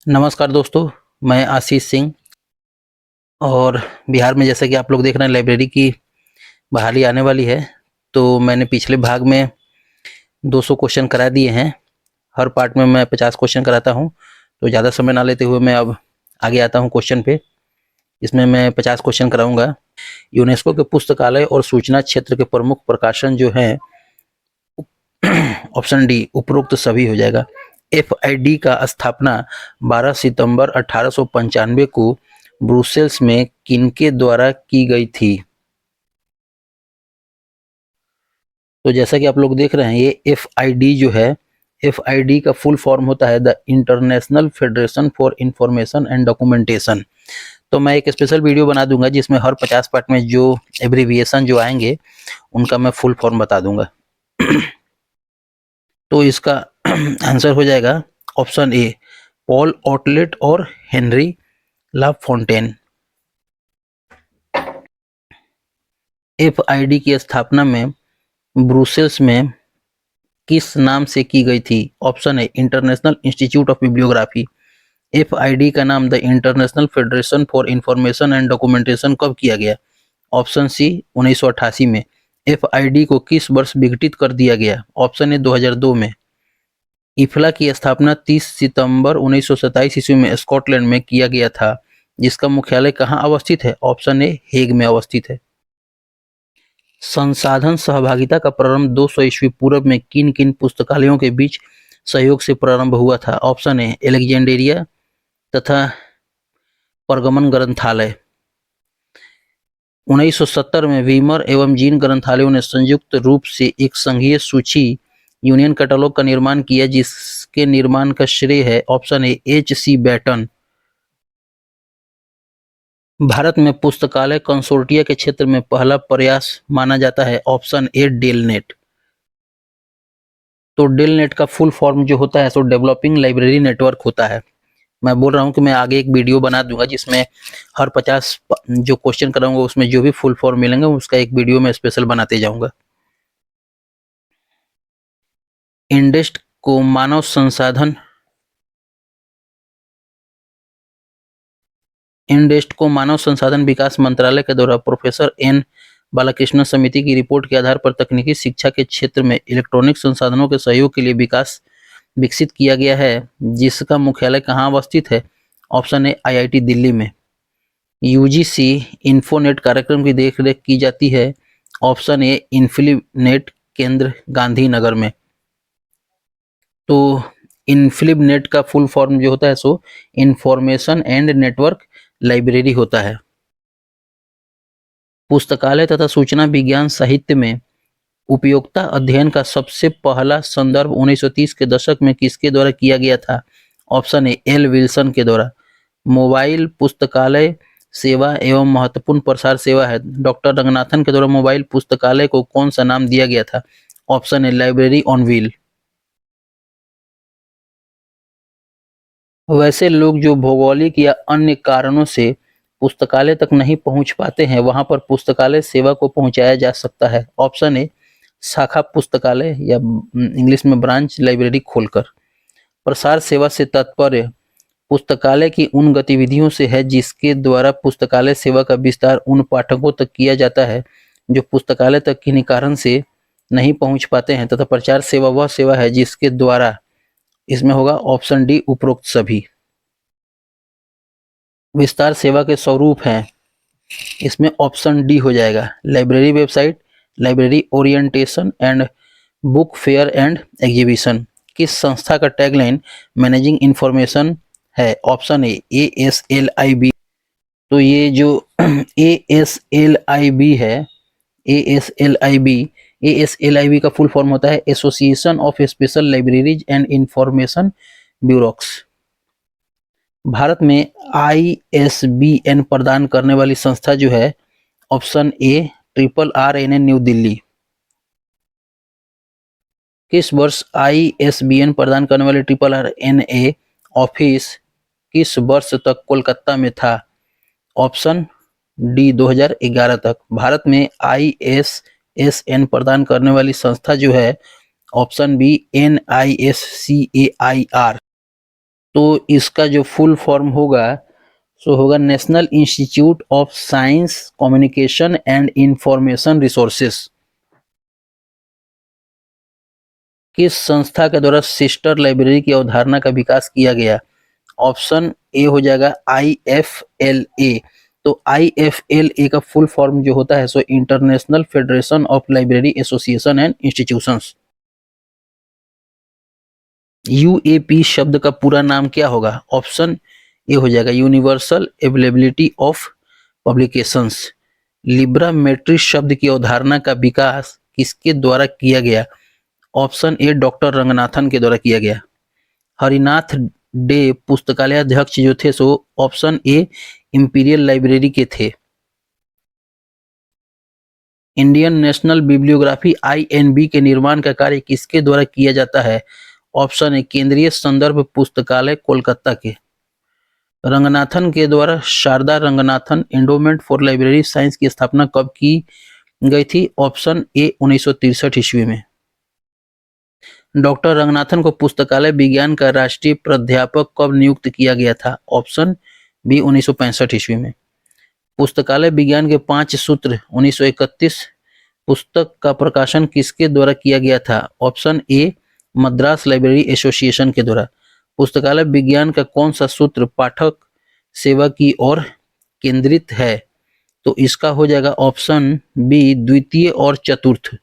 नमस्कार दोस्तों, मैं आशीष सिंह। और बिहार में जैसा कि आप लोग देख रहे हैं लाइब्रेरी की बहाली आने वाली है। तो मैंने पिछले भाग में 200 क्वेश्चन करा दिए हैं। हर पार्ट में मैं 50 क्वेश्चन कराता हूं। तो ज़्यादा समय ना लेते हुए मैं अब आगे आता हूं क्वेश्चन पे। इसमें मैं 50 क्वेश्चन कराऊंगा। यूनेस्को के पुस्तकालय और सूचना क्षेत्र के प्रमुख प्रकाशन जो हैं, ऑप्शन डी उपरोक्त सभी हो जाएगा। FID का स्थापना 12 सितंबर 1895 को ब्रुसेल्स में किनके द्वारा की गई थी? तो जैसा कि आप लोग देख रहे हैं, ये FID जो है, FID का फुल फॉर्म होता है the international federation for information and documentation. तो मैं एक स्पेशल वीडियो बना दूंगा जिसमें हर 50 पार्ट में जो एब्रीविएशन जो आएंगे उनका मैं फुल फॉर्म बता दूंगा। तो इसका आंसर हो जाएगा ऑप्शन ए, पॉल ऑटलेट और हेनरी ला फोंटेन। FID की स्थापना में ब्रुसेल्स में किस नाम से की गई थी? Option A, international institute of bibliography. FID का नाम the international federation for information and documentation कब किया गया? ऑप्शन सी, 1988 में। FID को किस वर्ष विघटित कर दिया गया? ऑप्शन ए, 2002 में। इफला की स्थापना 30 सितंबर 1927 ईस्वी में स्कॉटलैंड में किया गया था, जिसका मुख्यालय कहाँ अवस्थित है? ऑप्शन ए, हेग में अवस्थित है। संसाधन सहभागिता का प्रारंभ 200 ईस्वी पूर्व में किन किन पुस्तकालयों के बीच सहयोग से प्रारंभ हुआ था? ऑप्शन ए, एलेक्जेंड्रिया तथा परगमन ग्रंथालय। 1970 में वीमर एवं जीन ग्रंथालयों ने संयुक्त रूप से एक संघीय सूची यूनियन कैटलॉग का निर्माण किया, जिसके निर्माण का श्रेय है ऑप्शन ए, HC बैटन। भारत में पुस्तकालय कंसोर्टिया के क्षेत्र में पहला प्रयास माना जाता है ऑप्शन ए, डेलनेट। तो डेलनेट का फुल फॉर्म जो होता है सो डेवलपिंग लाइब्रेरी नेटवर्क होता है। मैं बोल रहा हूँ कि मैं आगे एक वीडियो बना दूंगा जिसमें हर 50 जो क्वेश्चन कराऊंगा उसमें जो भी फुल फॉर्म मिलेंगे उसका एक वीडियो में स्पेशल बनाते जाऊंगा। इंडेस्ट को मानव संसाधन इंडेस्ट को मानव संसाधन विकास मंत्रालय के द्वारा प्रोफेसर N बालाकृष्णन समिति की रिपोर्ट के आधार पर तकनीकी शिक्षा के क्षेत्र में इलेक्ट्रॉनिक संसाधनों के सहयोग के लिए विकसित किया गया है, जिसका मुख्यालय कहाँ अवस्थित है? ऑप्शन ए, IIT दिल्ली में। UGC इन्फोनेट कार्यक्रम की देखरेख की जाती है ऑप्शन ए, इन्फिलिनेट केंद्र गांधीनगर में। तो इन्फिलिनेट का फुल फॉर्म जो होता है सो इंफॉर्मेशन एंड नेटवर्क लाइब्रेरी होता है। पुस्तकालय तथा सूचना विज्ञान साहित्य में उपयोगिता अध्ययन का सबसे पहला संदर्भ 1930 के दशक में किसके द्वारा किया गया था? ऑप्शन ए, L विल्सन के द्वारा। मोबाइल पुस्तकालय सेवा एवं महत्वपूर्ण प्रसार सेवा है। डॉक्टर रंगनाथन के द्वारा मोबाइल पुस्तकालय को कौन सा नाम दिया गया था? Option A, library on wheel. वैसे लोग जो भौगोलिक या अन्य कारणों से पुस्तकालय तक नहीं पहुंच पाते हैं, वहां पर पुस्तकालय सेवा को पहुंचाया जा सकता है। ऑप्शन ए, शाखा पुस्तकालय या इंग्लिश में ब्रांच लाइब्रेरी खोलकर। प्रसार सेवा से तात्पर्य पुस्तकालय की उन गतिविधियों से है जिसके द्वारा पुस्तकालय सेवा का विस्तार उन पाठकों तक किया जाता है जो पुस्तकालय तक किन्हीं कारण से नहीं पहुंच पाते हैं, तथा प्रचार सेवा वह सेवा है जिसके द्वारा, इसमें होगा ऑप्शन डी, उपरोक्त सभी। विस्तार सेवा के स्वरूप हैं, इसमें ऑप्शन डी हो जाएगा, library website, library orientation and book fair and exhibition. किस संस्था का टैगलाइन मैनेजिंग इंफॉर्मेशन है? ऑप्शन ए, ASLIB। तो ये जो ASLIB है, ASLIB का फुल फॉर्म होता है association of special libraries and information bureaux. Bharat में ISBN प्रदान करने वाली संस्था जो है option A, RRNA New Delhi. किस वर्ष ISBN प्रदान करने वाले RRNA ऑफिस किस वर्ष तक कोलकाता में था? ऑप्शन डी, 2011 तक। भारत में ISSN प्रदान करने वाली संस्था जो है ऑप्शन बी, NISCAIR। तो इसका जो फुल फॉर्म होगा सो होगा national institute of science communication and information resources. किस संस्था के द्वारा सिस्टर लाइब्रेरी की अवधारणा का विकास किया गया? ऑप्शन ए हो जाएगा IFLA। तो IFLA का फुल फॉर्म जो होता है so international federation of library association and institutions. UAP शब्द का पूरा नाम क्या होगा? ऑप्शन ए हो जाएगा यूनिवर्सल अवेलेबिलिटी ऑफ पब्लिकेशंस। लिब्रामेट्री शब्द की अवधारणा का विकास किसके द्वारा किया गया? ऑप्शन ए डॉक्टर रंगनाथन के द्वारा किया गया। हरिनाथ डे पुस्तकालय अध्यक्ष जो थे so option A imperial library के थे। इंडियन नेशनल बिब्लियोग्राफी INB के निर्माण का कार्य किसके द्वारा किया जाता है? ऑप्शन ए केंद्रीय संदर्भ पुस्तकालय कोलकाता के। रंगनाथन के द्वारा Sarada Ranganathan endowment for library science की स्थापना कब की गई थी? ऑप्शन ए 1963 ईस्वी में। डॉक्टर रंगनाथन को पुस्तकालय विज्ञान का राष्ट्रीय प्राध्यापक कब नियुक्त किया गया था? ऑप्शन बी 1965 ईस्वी में। पुस्तकालय विज्ञान के 5 सूत्र 1931 पुस्तक का प्रकाशन किसके द्वारा किया गया था? Option A Madras library association के द्वारा। पुस्तकालय विज्ञान का कौन सा सूत्र पाठक सेवा की ओर केंद्रित है? तो इसका हो जाएगा ऑप्शन बी द्वितीय और चतुर्थ।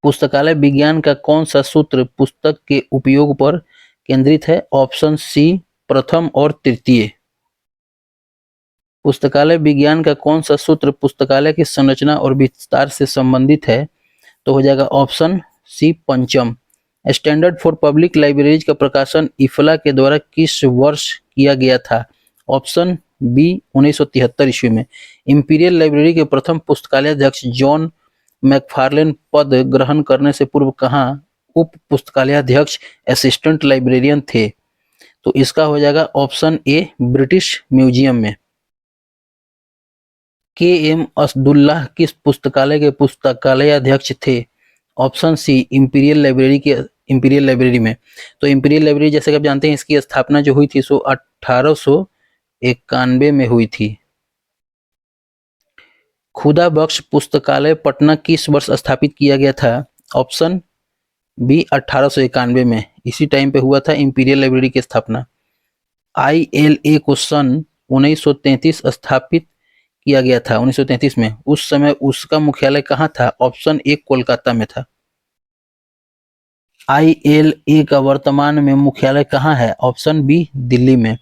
पुस्तकालय विज्ञान का कौन सा सूत्र पुस्तक के उपयोग पर केंद्रित है? ऑप्शन सी प्रथम और तृतीय। पुस्तकालय विज्ञान का कौन सा सूत्र पुस्तकालय की संरचना और विस्तार से संबंधित है? तो हो जाएगा ऑप्शन सी पंचम। स्टैंडर्ड फॉर पब्लिक लाइब्रेरीज का प्रकाशन इफला के द्वारा किस वर्ष किया गया था? ऑप्शन बी 1973 ईस्वी में। इंपीरियल लाइब्रेरी के प्रथम पुस्तकालय अध्यक्ष जॉन मैकफार्लेन पद ग्रहण करने से पूर्व कहाँ उप पुस्तकालय अध्यक्ष असिस्टेंट लाइब्रेरियन थे? तो इसका हो जाएगा ऑप्शन ए ब्रिटिश म्यूजियम में। KM असदुल्लाह किस पुस्तकालय के पुस्तकालय अध्यक्ष थे? ऑप्शन सी इंपीरियल लाइब्रेरी में। तो इंपीरियल लाइब्रेरी जैसे कि आप जानते हैं इसकी स्थापना जो हुई थी सो 1891 में हुई थी। खुदा बख्श पुस्तकालय पटना किस वर्ष स्थापित किया गया था? ऑप्शन बी 1891 में। इसी टाइम पे हुआ था इंपीरियल लाइब्रेरी की स्थापना। ILA को सन 1933 स्थापित किया गया था 1933 में। उस समय उसका मुख्यालय कहाँ था? ऑप्शन ए कोलकाता में था। ILA का वर्तमान में मुख्यालय कहाँ है? ऑप्शन बी दिल्ली में।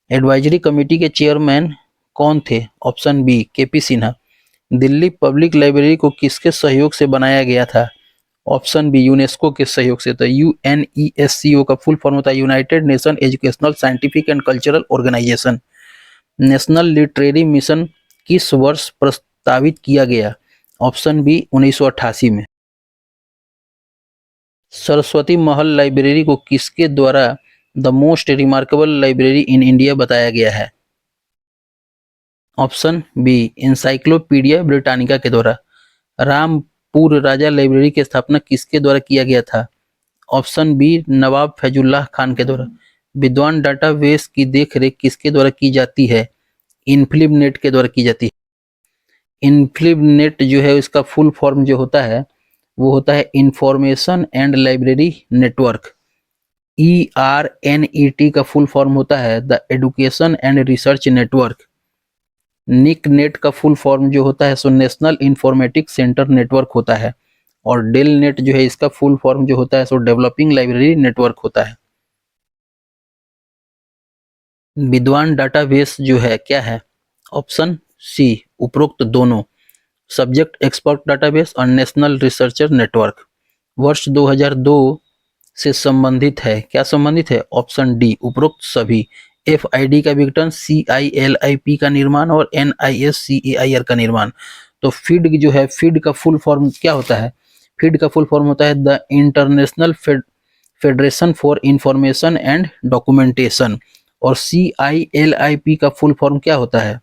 एडवाइजरी कमेटी के चेयरमैन कौन थे? Option B KP Sinha. Delhi public library को किसके सहयोग से बनाया गया था? ऑप्शन बी यूनेस्को के सहयोग से। तो UNESCO का फुल फॉर्म होता है United Nation Educational Scientific and Cultural Organization. National Literary Mission किस वर्ष प्रस्तावित किया गया? ऑप्शन बी 1988 में। सरस्वती महल लाइब्रेरी को किसके द्वारा the most remarkable library in India बताया गया है? ऑप्शन बी इंसाइक्लोपीडिया ब्रिटानिका के द्वारा। रामपुर राजा लाइब्रेरी की स्थापना किसके द्वारा किया गया था? ऑप्शन बी नवाब फैजुल्लाह खान के द्वारा। विद्वान डाटाबेस की देखरेख किसके द्वारा की जाती है? इनफ्लिबनेट के द्वारा की जाती है। इनफ्लिबनेट जो है इसका फुल फॉर्म जो होता है वो होता है Information and Library Network. ERNET का फुल फॉर्म होता है the Education and Research Network. NIC net का फुल फॉर्म जो होता है सो नेशनल इंफॉर्मेटिक्स सेंटर नेटवर्क होता है। और डेल नेट जो है इसका फुल फॉर्म जो होता है सो डेवलपिंग लाइब्रेरी नेटवर्क होता है। विद्वान डाटाबेस जो है क्या है? ऑप्शन सी उपरोक्त दोनों, सब्जेक्ट एक्सपर्ट डाटाबेस और नेशनल रिसर्चर नेटवर्क। वर्ष 2002 से संबंधित है। क्या संबंधित है? ऑप्शन डी उपरोक्त सभी। FID का विघटन, CILIP का निर्माण और NISCAIR का निर्माण। तो फीड जो है फीड का फुल फॉर्म क्या होता है? फीड का फुल फॉर्म होता है the international federation for information and documentation. और CILIP का फुल फॉर्म क्या होता है?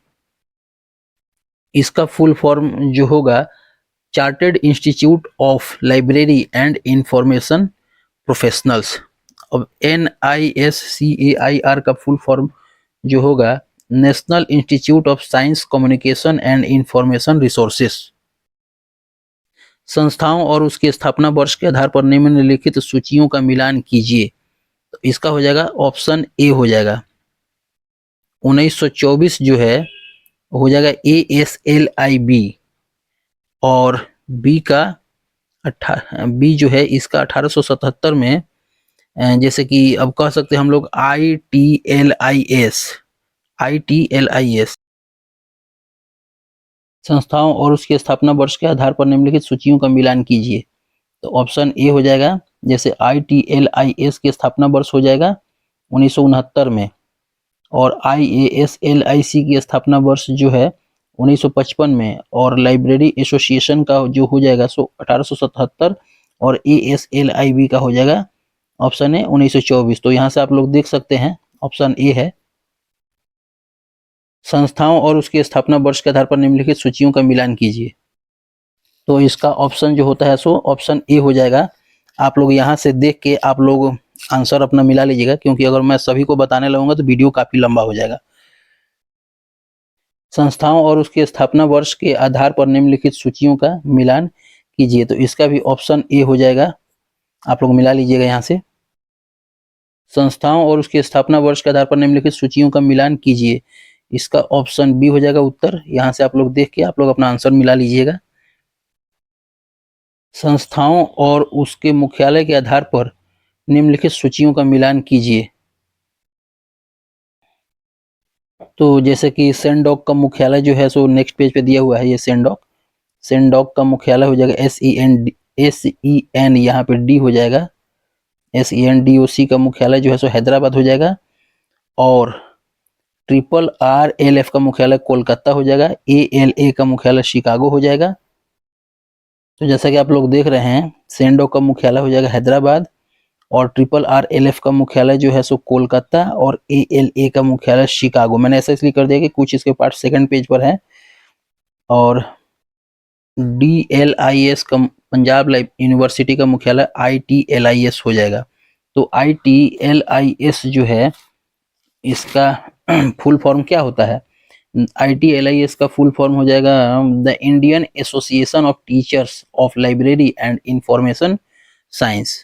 इसका फुल फॉर्म जो होगा chartered institute of library and information professionals. अब NISCAIR का फुल फॉर्म जो होगा national institute of science communication and information resources. संस्थाओं और उसके स्थापना वर्ष के आधार पर निम्नलिखित सूचियों का मिलान कीजिए। तो इसका हो जाएगा ऑप्शन ए हो जाएगा 1924 जो है हो जाएगा ASLIB, और बी का बी जो है इसका 1877 में जैसे कि अब कह सकते हैं हम लोग ITLIS। संस्थाओं और उसके स्थापना वर्ष के आधार पर निम्नलिखित सूचियों का मिलान कीजिए। तो ऑप्शन ए हो जाएगा जैसे ITLIS की स्थापना वर्ष हो जाएगा 1969 में, और IASLIC की स्थापना वर्ष जो है 1955 में, और लाइब्रेरी एसोसिएशन का जो हो जाएगा सो 1877, और ASLIB का हो जाएगा ऑप्शन है 1924। तो यहाँ से आप लोग देख सकते हैं ऑप्शन ए है। संस्थाओं और उसके स्थापना वर्ष के आधार पर निम्नलिखित सूचियों का मिलान कीजिए। तो इसका ऑप्शन जो होता है सो ऑप्शन ए हो जाएगा। आप लोग यहाँ से देख के आप लोग आंसर अपना मिला लीजिएगा, क्योंकि अगर मैं सभी को बताने लगूंगा तो वीडियो काफी लंबा हो जाएगा। संस्थाओं और उसके स्थापना वर्ष के आधार पर निम्नलिखित सूचियों का मिलान कीजिए। तो इसका भी ऑप्शन ए हो जाएगा, आप लोग मिला लीजिएगा यहाँ से। संस्थाओं और उसके स्थापना वर्ष के आधार पर निम्नलिखित सूचियों का मिलान कीजिए, इसका ऑप्शन बी हो जाएगा उत्तर। यहाँ से आप लोग देख के आप लोग अपना आंसर मिला लीजिएगा। संस्थाओं और उसके मुख्यालय के आधार पर निम्नलिखित सूचियों का मिलान कीजिए। तो जैसे कि सेंडॉक का मुख्यालय जो है सो नेक्स्ट पेज पे दिया हुआ है, ये सेंडॉक का मुख्यालय हो जाएगा SEN, यहाँ पे डी हो जाएगा SENDOC का मुख्यालय जो है सो हैदराबाद हो जाएगा, और RRLF का मुख्यालय कोलकाता हो जाएगा, ALA का मुख्यालय शिकागो हो जाएगा। तो जैसा कि आप लोग देख रहे हैं सेंडॉक का मुख्यालय हो जाएगा हैदराबाद, और RRLF का मुख्यालय जो है सो कोलकाता, और ALA का मुख्यालय शिकागो। मैंने ऐसा इसलिए कर दिया कि कुछ इसके पार्ट सेकंड पेज पर है। और DLIS का पंजाब यूनिवर्सिटी का मुख्यालय ITLIS हो जाएगा। तो ITLIS जो है इसका फुल फॉर्म क्या होता है? ITLIS का फुल फॉर्म हो जाएगा the Indian association of teachers of library and information science.